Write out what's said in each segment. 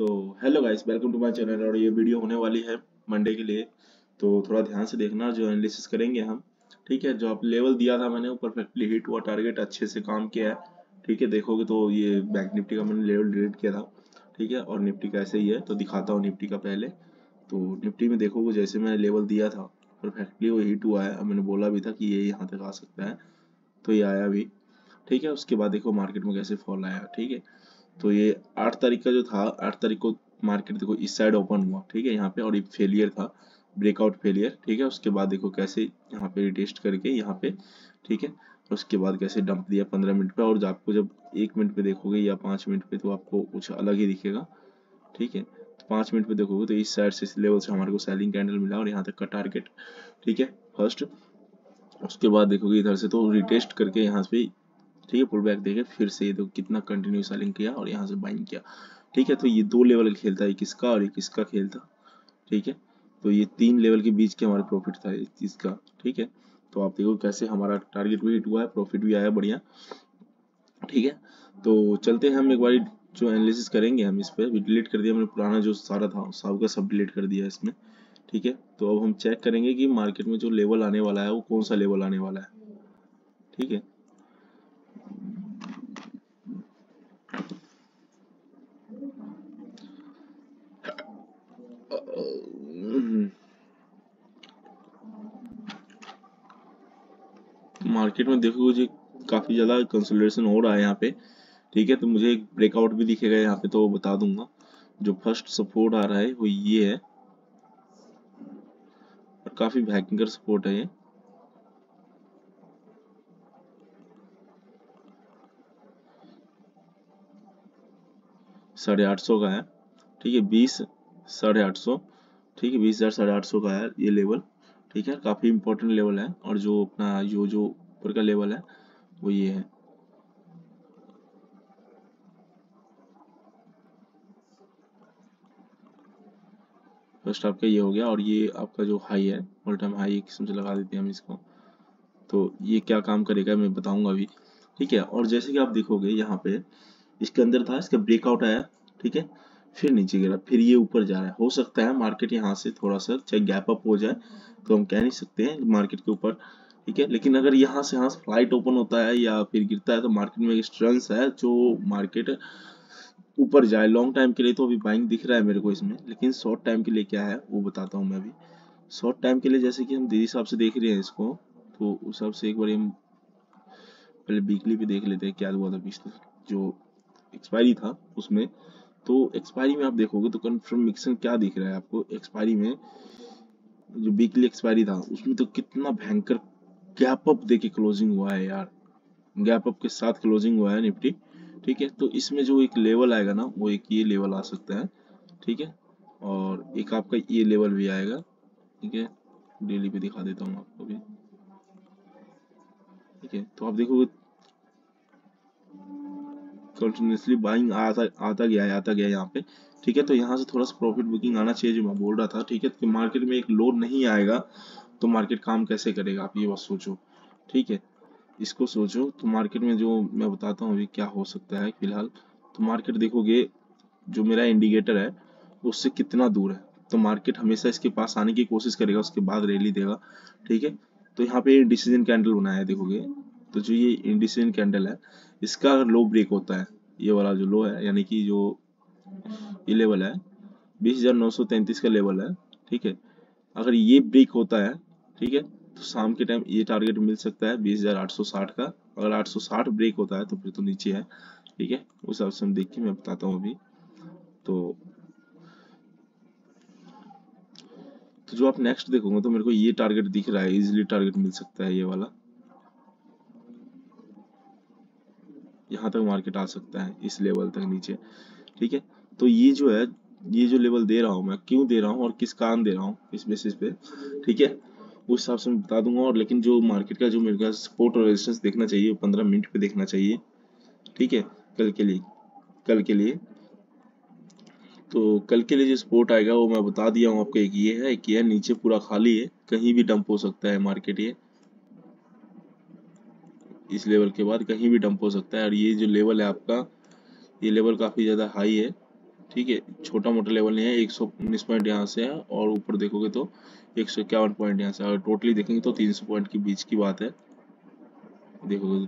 तो hello guys, welcome to my channel. और ये वीडियो होने वाली है मंडे के लिए, तो थोड़ा ध्यान से देखना। जो एनालिसिस करेंगे हम, ठीक है। जो आप लेवल दिया था मैंने, वो परफेक्टली हिट हुआ, टारगेट अच्छे से काम किया है, ठीक है। देखोगे तो ये बैंक निफ्टी का मैंने लेवल डिलीट किया था, ठीक है। और निफ्टी का ऐसे ही है, तो दिखाता हूँ निफ्टी का पहले। तो निफ्टी में देखोगे जैसे मैंने लेवल दिया था परफेक्टली वो हिट हुआ है। अब मैंने बोला भी था कि ये यहाँ तक आ सकता है, तो ये आया भी, ठीक है। उसके बाद देखो मार्केट में कैसे फॉल आया, ठीक है। तो ये 8 तारीख का जो था, 8 तारीख को मार्केट देखो इस साइड ओपन हुआ, ठीक है, यहाँ पे। और ये फेलियर था, ब्रेकआउट फेलियर, ठीक है। उसके बाद देखो कैसे यहाँ पे रिटेस्ट करके यहाँ पे, ठीक है। उसके बाद कैसे डंप दिया 15 मिनट पे। और आपको जब 1 मिनट पे देखोगे या 5 मिनट पे, तो आपको कुछ अलग ही दिखेगा, ठीक है। तो 5 मिनट पे देखोगे तो इस साइड से, इस लेवल से हमारे को सेलिंग कैंडल मिला और यहाँ तक का टारगेट, ठीक है, फर्स्ट। उसके बाद देखोगे इधर से तो रिटेस्ट करके यहाँ पे, ठीक है, पुल बैक देके फिर से ये देखो कितना कंटिन्यू सेलिंग किया और यहाँ से बाइंग किया, ठीक है। तो ये दो लेवल का खेल था, एक इसका और एक इसका खेल था, ठीक है। तो ये 3 लेवल के बीच के हमारा प्रॉफिट था इसका, ठीक है। तो आप देखो कैसे हमारा टारगेट भी हिट हुआ है, प्रॉफिट भी आया बढ़िया, ठीक है। तो चलते हैं हम एक बार जो एनालिसिस करेंगे हम, इस पर भी डिलीट कर दिया मैंने पुराना जो सारा था, सब का सब डिलीट कर दिया इसमें, ठीक है। तो अब हम चेक करेंगे कि मार्केट में जो लेवल आने वाला है वो कौन सा लेवल आने वाला है, ठीक है। मार्केट में देखोगे जी काफी ज्यादा कंसोलिडेशन हो रहा है यहाँ पे, ठीक है। तो मुझे एक ब्रेकआउट भी दिखेगा यहाँ पे, तो बता दूंगा। जो फर्स्ट सपोर्ट आ रहा है वो ये है, और काफी भयंकर सपोर्ट है ये। 850 का है, ठीक है। 20 850, ठीक है। 20,850 का है ये लेवल, ठीक है। काफी इंपॉर्टेंट लेवल है। और जो अपना जो ऊपर का लेवल है वो ये है, फर्स्ट आपका ये हो गया। और ये आपका जो हाई है, ऑल टाइम हाई एक किस्म से लगा देते हैं हम इसको। तो ये क्या काम करेगा मैं बताऊंगा अभी, ठीक है। और जैसे कि आप देखोगे यहाँ पे इसके अंदर था, इसका ब्रेकआउट आया, ठीक है। फिर नीचे गिरा, फिर ये ऊपर जा रहा है। हो सकता है मार्केट यहाँ से थोड़ा सा चाहे गैप अप हो जाए, तो हम कह नहीं सकते हैं मार्केट के ऊपर, ठीक है। लेकिन अगर यहाँ से फ्लाइट ओपन होता है या फिर गिरता है, तो मार्केट में एक स्ट्रेंथ है जो मार्केट ऊपर जाए लॉन्ग टाइम के लिए। तो अभी बाइंग दिख रहा है मेरे को इसमें, लेकिन शॉर्ट टाइम के लिए क्या है वो बताता हूँ मैं अभी। शॉर्ट टाइम के लिए जैसे कि हम दीदी साहब से देख रहे हैं इसको, तो उस हिसाब से एक बार हम पहले वीकली पे देख लेते हैं क्या हुआ था पिछले जो एक्सपायरी था उसमें। तो एक्सपायरी में आप देखोगे तो कंफर्मेशन क्या दिख रहा है आपको एक्सपायरी में। जो वीकली एक्सपायरी था उसमें तो कितना भयंकर गैप अप देके क्लोजिंग हुआ है यार, गैप अप के साथ क्लोजिंग हुआ है निफ्टी, ठीक है। तो इसमें जो एक लेवल आएगा ना, वो एक ये लेवल आ सकता है, ठीक है। और एक आपका ये लेवल भी आएगा, ठीक है। डेली पे दिखा देता हूँ आपको भी, ठीक है। तो आप देखोगे कंटिन्यूसली बाइंग आता गया यहाँ पे, ठीक है। तो यहाँ से थोड़ा सा प्रॉफिट बुकिंग आना चाहिए, जो मैं बोल रहा था, ठीक है। तो मार्केट में एक लो नहीं आएगा तो मार्केट काम कैसे करेगा, आप ये बात सोचो, ठीक है। इसको सोचो। तो मार्केट में जो मैं बताता हूँ अभी क्या हो सकता है फिलहाल। तो मार्केट देखोगे जो मेरा इंडिकेटर है उससे कितना दूर है, तो मार्केट हमेशा इसके पास आने की कोशिश करेगा, उसके बाद रैली देगा, ठीक है। तो यहाँ पे डिसीजन कैंडल बनाया है देखोगे। तो जो ये इंडिसीजन कैंडल है, इसका अगर लो ब्रेक होता है, ये वाला जो लो है, यानी कि जो ये लेवल है 20,933 का लेवल है, ठीक है। अगर ये ब्रेक होता है, ठीक है, तो शाम के टाइम ये टारगेट मिल सकता है 20,860 का। अगर 860 ब्रेक होता है तो फिर तो नीचे है, ठीक है। उस हिसाब से हम देख के मैं बताता हूँ अभी। तो तो जो आप नेक्स्ट देखोगे तो मेरे को ये टारगेट दिख रहा है, इजीली टारगेट मिल सकता है ये वाला, यहाँ तक मार्केट आ सकता है इस लेवल तक नीचे, ठीक है। तो ये जो है, ये जो लेवल दे रहा हूँ मैं, क्यों दे रहा हूँ और किस कारण दे रहा हूँ इस बेसिस पे, ठीक है, उस हिसाब से मैं बता दूंगा। और लेकिन जो मार्केट का जो मेरे को सपोर्ट और रेजिस्टेंस देखना चाहिए 15 मिनट पे देखना चाहिए, ठीक है। कल के लिए, कल के लिए तो कल के लिए जो सपोर्ट आएगा वो मैं बता दिया हूँ आपको। एक ये है, एक ये है, नीचे पूरा खाली है, कहीं भी डंप हो सकता है मार्केट ये, इस लेवल के बाद कहीं भी डंप हो सकता है। और ये जो लेवल है आपका, ये लेवल काफी ज्यादा हाई है, ठीक है, छोटा मोटा लेवल नहीं है। 119 पॉइंट यहाँ से है और ऊपर देखोगे तो 151 पॉइंट यहाँ से, और टोटली देखेंगे तो 300 पॉइंट के बीच की बात है। देखोगे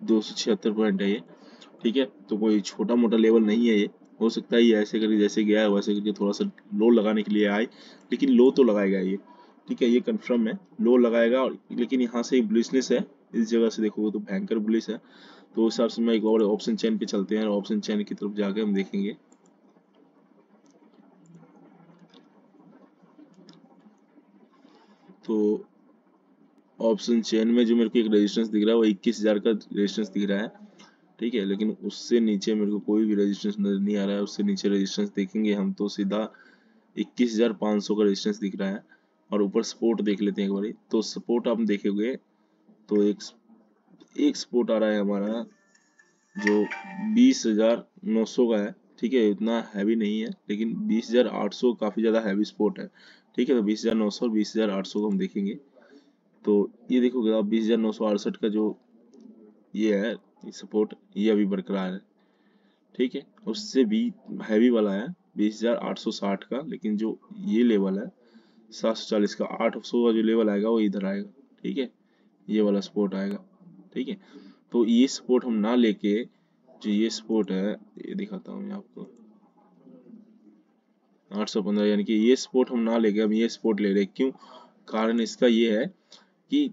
276 पॉइंट है ये। ठीक है, तो कोई छोटा मोटा लेवल नहीं है ये। हो सकता है ये ऐसे करके जैसे गया है वैसे करके थोड़ा सा लो लगाने के लिए आए, लेकिन लो तो लगाएगा ये। ठीक है, ये कंफर्म है, लो लगाएगा। और लेकिन यहाँ से बुलिशनेस है, इस जगह से देखोगे तो भयंकर बुलिश है। तो उस हिसाब से मैं एक और ऑप्शन चेन पे चलते हैं, और ऑप्शन चेन की तरफ जाके हम देखेंगे। तो ऑप्शन चेन में जो मेरे को एक रेजिस्टेंस दिख रहा है वो 21,000 का रेजिस्टेंस दिख रहा है। ठीक है, लेकिन उससे नीचे मेरे को कोई भी रेजिस्टेंस नजर नहीं आ रहा है। उससे नीचे रेजिस्टेंस देखेंगे हम तो सीधा 21,500 का रेजिस्टेंस दिख रहा है। और ऊपर सपोर्ट देख लेते हैं एक बारी। तो सपोर्ट आप देखेंगे तो एक एक सपोर्ट आ रहा है हमारा जो 20,900 का है। ठीक है, उतना हैवी नहीं है, लेकिन 20,800 काफी ज्यादा हैवी सपोर्ट है। ठीक है, तो 20,900 और 20,800 को हम देखेंगे। तो ये देखोगे आप 20,968 का जो ये है सपोर्ट, ये अभी बरकरार है। ठीक है, उससे भी हैवी वाला है 20,860 का, लेकिन जो ये लेवल है 740 का, 800 का जो लेवल आएगा वो इधर आएगा। ठीक है, ये वाला सपोर्ट आएगा। ठीक है, तो ये सपोर्ट हम ना लेके जो ये सपोर्ट है, ये दिखाता हूँ मैं आपको, 815, यानी कि ये सपोर्ट हम ना लेके हम ये सपोर्ट ले रहे हैं। क्यों? कारण इसका ये है कि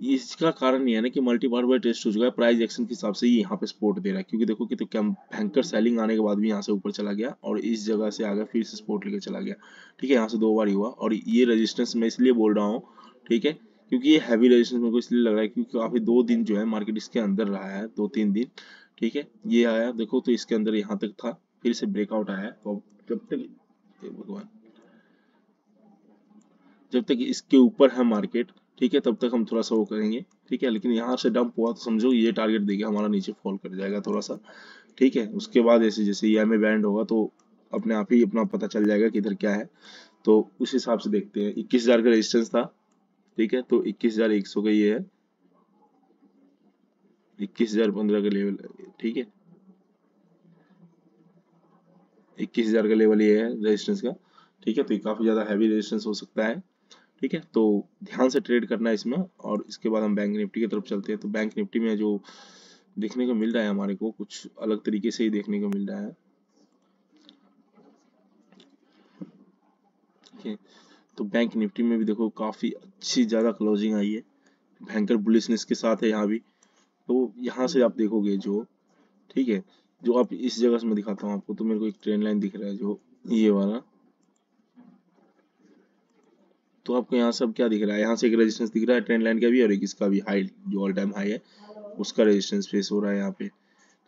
इसका कारण ये है ना कि मल्टी बार बार टेस्ट हो चुका है, प्राइस एक्शन के हिसाब से ये यहाँ पे सपोर्ट दे रहा है। क्योंकि देखो कि तो क्या भयंकर सेलिंग आने के बाद भी यहाँ से ऊपर चला गया और इस जगह से आगे फिर से सपोर्ट लेके चला गया। ठीक है, यहाँ से दो बार ही हुआ। और ये रेजिस्टेंस मैं इसलिए बोल रहा हूँ, ठीक है, क्योंकि ये हैवी रेजिस्टेंस मेरे को इसलिए लग रहा है क्योंकि काफी 2 दिन जो है मार्केट इसके अंदर रहा है, 2-3 दिन। ठीक है, ये आया देखो तो इसके अंदर यहाँ तक था, फिर से ब्रेकआउट आया है। तो जब तक, हे भगवान, जब तक इसके ऊपर है मार्केट, ठीक है, तब तक हम थोड़ा सा वो करेंगे। ठीक है, लेकिन यहाँ से डंप हुआ तो समझो ये टारगेट देखिए हमारा नीचे फॉल कर जाएगा थोड़ा सा। ठीक है, उसके बाद जैसे जैसे EMA बैंड होगा तो अपने आप ही अपना पता चल जाएगा कि इधर क्या है। तो उस हिसाब से देखते हैं। 21,000 का रेजिस्टेंस था। ठीक है, तो 21,100 का ये है, 21,015 का लेवल है। ठीक है, 21,000 का लेवल ये है रेजिस्टेंस का। ठीक है, तो ये काफी ज्यादा हैवी रेजिस्टेंस हो सकता है। ठीक है, तो ध्यान से ट्रेड करना है इसमें। और इसके बाद हम बैंक निफ्टी की तरफ चलते हैं। तो बैंक निफ्टी में जो देखने को मिल रहा है हमारे को कुछ अलग तरीके से ही देखने को मिल रहा है। ठीक है, तो बैंक निफ्टी में भी देखो काफी अच्छी ज्यादा क्लोजिंग आई है, भयंकर बुलिशनेस के साथ है यहाँ भी। तो यहाँ से आप देखोगे जो, ठीक है, जो आप इस जगह से मैं दिखाता हूँ आपको, तो मेरे को एक ट्रेंड लाइन दिख रहा है जो ये वाला। तो आपको यहाँ सब क्या दिख रहा है, यहाँ से एक रेजिस्टेंस दिख रहा है ट्रेंड लाइन का भी, और एक इसका भी हाई जो ऑल टाइम हाई है उसका रेजिस्टेंस फेस हो रहा है यहाँ पे।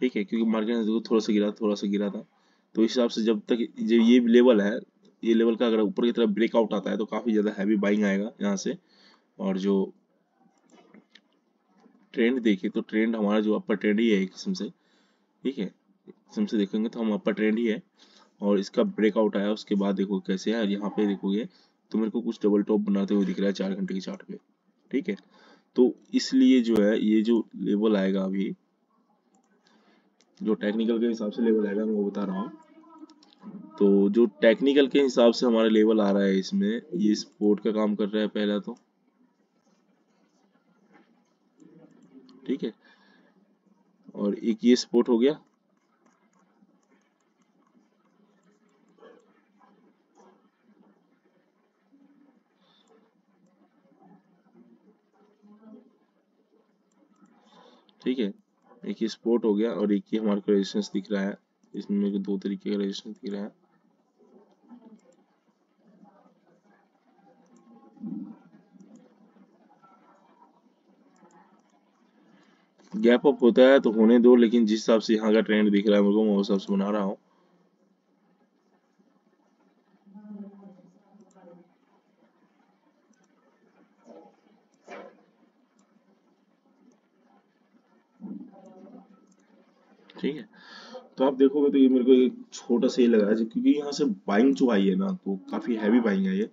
ठीक है, क्योंकि मार्केट ने देखो थोड़ा सा गिरा था। तो इस हिसाब से जब तक जो ये लेवल है, ये लेवल का अगर ऊपर की तरफ ब्रेकआउट आता है तो काफी ज्यादा हैवी बाइंग आएगा यहाँ से। और जो ट्रेंड देखे तो ट्रेंड हमारा जो अपर ट्रेंड ही है एक किस्म से। ठीक है, एक किस्म से देखेंगे तो हम अपर ट्रेंड ही है। और इसका ब्रेकआउट आया उसके बाद देखो कैसे है, और यहाँ पे देखोगे तो मेरे को कुछ डबल टॉप बनाते हुए दिख रहा है 4 घंटे की चार्ट पे। ठीक है, तो इसलिए जो है ये जो लेवल आएगा अभी, जो टेक्निकल के हिसाब से लेवल आएगा मैं वो बता रहा हूँ। तो जो टेक्निकल के हिसाब से हमारा लेवल आ रहा है इसमें, ये सपोर्ट का काम कर रहा है पहला तो। ठीक है, और एक ये सपोर्ट हो गया। ठीक है, एक ये सपोर्ट हो गया, और एक ये हमारे को रेजिस्टेंस दिख रहा है। इसमें मेरे को दो तरीके का रेजिस्टेंस दिख रहा है। गैप अप होता है तो होने दो, लेकिन जिस हिसाब से यहाँ का ट्रेंड दिख रहा है मेरे को, मैं उस हिसाब से बना रहा हूँ। ठीक है, तो आप देखोगे तो ये मेरे को एक छोटा सा ही लगा है क्योंकि यहाँ से बाइंग जो आई है ना तो काफी हैवी बाइंग है ये।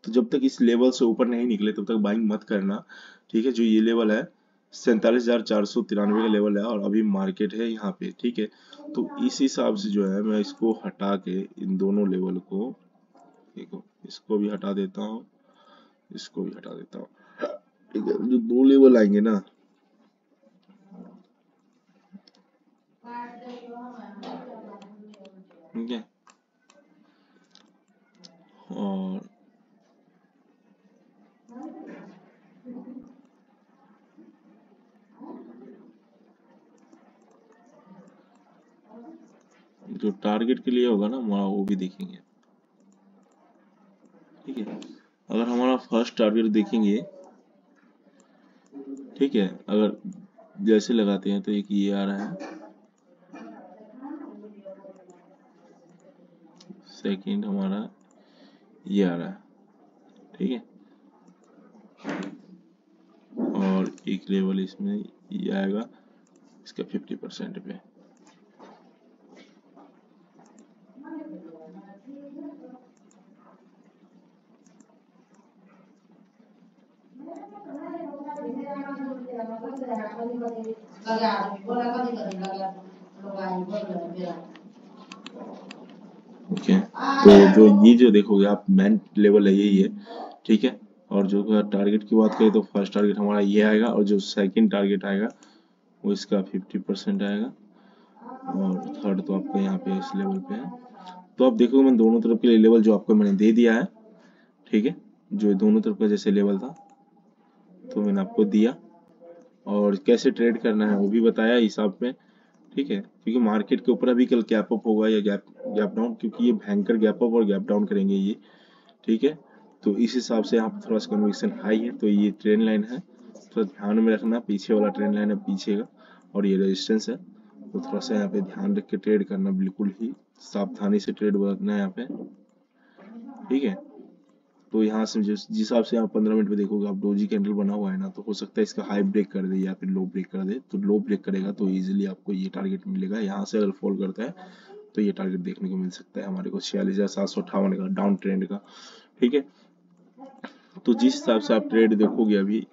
तो जब तक इस लेवल से ऊपर नहीं निकले तब तक बाइंग मत करना। ठीक है, जो ये लेवल है 47,493 का लेवल है और अभी मार्केट है यहाँ पे, ठीक है। तो इस हिसाब से जो है मैं इसको हटा के इन दोनों लेवल को, देखो इसको भी हटा देता हूँ, इसको भी हटा देता हूँ, ठीक है। जो दो लेवल आएंगे ना, ठीक है, और जो टारगेट के लिए होगा ना हमारा वो भी देखेंगे, ठीक है। अगर हमारा फर्स्ट टारगेट देखेंगे, ठीक है, अगर जैसे लगाते हैं तो एक ये आ रहा है, सेकंड हमारा ये आ रहा है, ठीक है, और एक लेवल इसमें ये आएगा इसका 50% पे। ओके, तो जो ये जो देखोगे आप मेन लेवल है यही है, ठीक है। और जो टारगेट की बात करें तो फर्स्ट टारगेट हमारा ये आएगा और जो सेकंड टारगेट आएगा वो इसका 50% आएगा, और थर्ड तो आपका यहाँ पे इस लेवल पे है। तो आप देखोगे मैंने दोनों तरफ के लिए लेवल जो आपको मैंने दे दिया है, ठीक है, जो दोनों तरफ का जैसे लेवल था तो मैंने आपको दिया, और कैसे ट्रेड करना है वो भी बताया हिसाब में, ठीक है। क्योंकि मार्केट के ऊपर अभी कल गैप अप होगा या गैप गैप डाउन, क्योंकि ये भयंकर गैप अप और गैप डाउन करेंगे ये, ठीक है। तो इस हिसाब से यहाँ पे थोड़ा सा कन्विक्शन हाई है, तो ये ट्रेंड लाइन है, थोड़ा ध्यान में रखना, पीछे वाला ट्रेंड लाइन है पीछे का, और ये रेजिस्टेंस है, तो थोड़ा सा यहाँ पे ध्यान रख के ट्रेड करना, बिल्कुल ही सावधानी से ट्रेड बरतना है यहाँ पे, ठीक है। तो यहाँ से जिस हिसाब से आप 15 मिनट में देखोगे आप डोजी कैंडल बना हुआ है ना, तो हो सकता है इसका हाई ब्रेक कर दे या फिर लो ब्रेक कर दे, तो लो ब्रेक करेगा तो इजीली आपको ये टारगेट मिलेगा। यहाँ से अगर फॉल करता है तो ये टारगेट देखने को मिल सकता है हमारे को 46,758 का डाउन ट्रेंड का, ठीक है। तो जिस हिसाब से आप ट्रेड देखोगे अभी,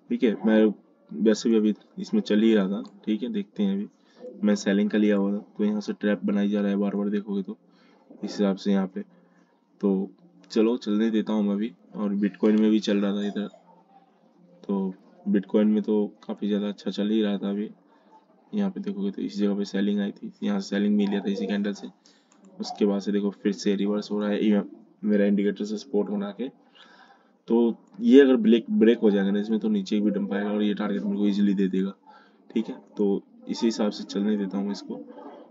ठीक है, मैं वैसे भी अभी इसमें चल ही रहा था, ठीक है, देखते हैं अभी मैं सेलिंग का लिया हुआ था, तो यहाँ से ट्रैप बनाई जा रहा है बार बार देखोगे तो इस हिसाब से यहाँ पे, तो चलो चलने देता हूँ मैं अभी। और बिटकॉइन में भी चल रहा था इधर, तो बिटकॉइन में तो काफ़ी ज़्यादा अच्छा चल ही रहा था अभी। यहाँ पे देखोगे तो इस जगह पे सेलिंग आई थी, यहाँ से सेलिंग मिल लिया था इसी कैंडल से, उसके बाद से देखो फिर से रिवर्स हो रहा है मेरा इंडिकेटर से सपोर्ट बना के। तो ये अगर ब्रेक ब्रेक हो जाएगा ना इसमें तो नीचे भी डंप आएगा और ये टारगेट मेरे को इजीली दे देगा, ठीक है। तो इसी हिसाब से चलने देता हूँ इसको।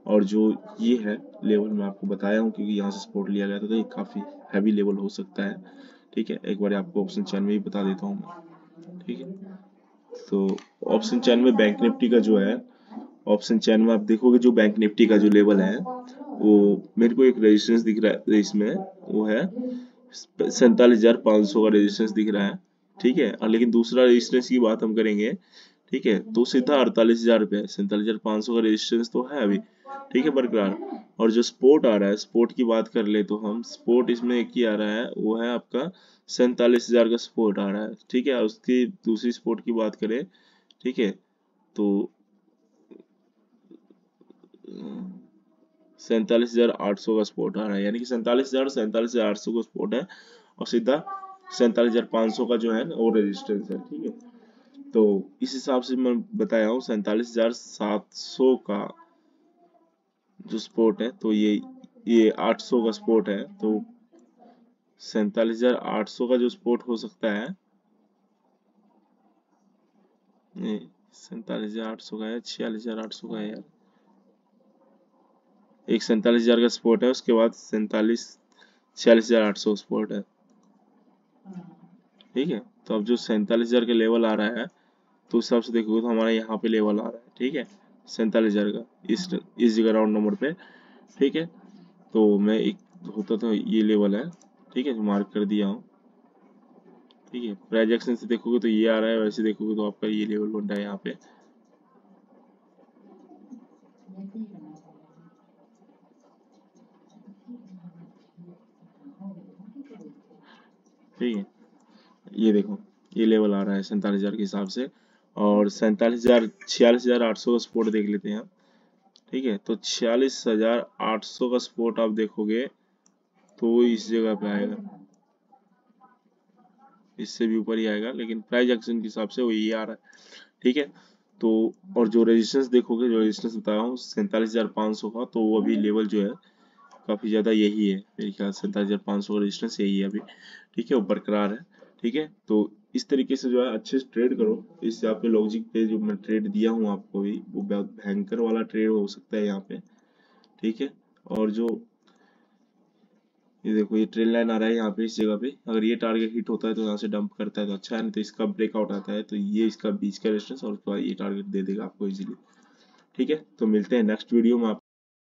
और जो ये है लेवल मैं आपको बताया हूँ क्योंकि यहाँ से सपोर्ट लिया गया था, तो ये काफ़ी हैवी लेवल हो सकता है, ठीक है। एक बार आपको ऑप्शन चैन में भी बता देता हूँ मैं, ठीक है। तो ऑप्शन चैन में बैंक निफ्टी का जो है, ऑप्शन चैन में आप देखोगे जो बैंक निफ्टी का जो लेवल है वो मेरे को एक रेजिस्टेंस दिख रहा है इसमें, वो है 47,500 का रेजिस्टेंस दिख रहा है, ठीक है। और लेकिन दूसरा रेजिस्टेंस की बात हम करेंगे, ठीक है, तो सीधा 48,000 रुपये, 47,500 का रेजिस्टेंस तो है अभी, ठीक है, बरकरार। और जो स्पोर्ट आ रहा है, स्पोर्ट की बात कर ले तो हम स्पोर्ट इसमें एक ही आ रहा है, वो है आपका 47,000 का स्पोर्ट आ रहा है, ठीक है। और उसकी दूसरी स्पोर्ट की बात करें, ठीक है, तो 47,800 का स्पोर्ट आ रहा है, यानी कि 47,000 47,800 का स्पोर्ट है, और सीधा 47,500 का जो है ना वो रेजिस्टेंस है, ठीक है। तो इस हिसाब से मैं बताया हूँ 47,700 का जो स्पोर्ट है, तो ये 800 का स्पोर्ट है, तो 47,800 का जो स्पोर्ट हो सकता है, ये 47,800 का है, 46,800 का है यार, एक 47,000 का स्पोर्ट है, उसके बाद 46,800 स्पोर्ट है, ठीक है। तो अब जो 47,000 का लेवल आ रहा है तो उस हिसाब से देखोगे तो हमारा यहाँ पे लेवल आ रहा है, ठीक है, 47,000 का इस जगह राउंड नंबर पे, ठीक है। तो मैं एक होता तो ये लेवल है, ठीक है, जो मार्क कर दिया हूँ, ठीक है। प्राइस एक्शन से देखोगे तो ये आ रहा है, वैसे देखोगे तो आपका ये लेवल बन रहा है यहाँ पे, ठीक है। ये देखो ये लेवल आ रहा है 47,000 के हिसाब से, और 46,800 का सपोर्ट देख लेते हैं। ठीक है, तो 46,800 का सपोर्ट आप देखोगे तो वो इस जगह पे आएगा, इससे भी ऊपर ही आएगा, लेकिन प्राइस एक्शन के हिसाब से वो ये आ रहा है। ठीक है, तो और जो रेजिस्टेंस देखोगे, जो रेजिस्टेंस बताया हूँ 47,500 का, तो वो अभी लेवल जो है काफी ज्यादा यही है, मेरे ख्याल से 47,500 का रेजिस्टेंस यही है अभी। ठीक है, वो बरकरार है। ठीक है, तो इस तरीके से जो है अच्छे से ट्रेड करो। इस आपके लॉजिक पे जो मैं ट्रेड दिया हूँ आपको भी, वो बहुत भयंकर वाला ट्रेड हो सकता है यहाँ पे। ठीक है, और जो ये देखो, ये ट्रेल लाइन आ रहा है यहाँ पे, इस जगह पे अगर ये टारगेट हिट होता है तो यहाँ से डंप करता है तो अच्छा है, नहीं तो इसका ब्रेकआउट आता है तो ये इसका बीच का रेजिस्टेंस और उसके बाद ये टारगेट दे देगा आपको इजीली। ठीक है, तो मिलते हैं नेक्स्ट वीडियो में।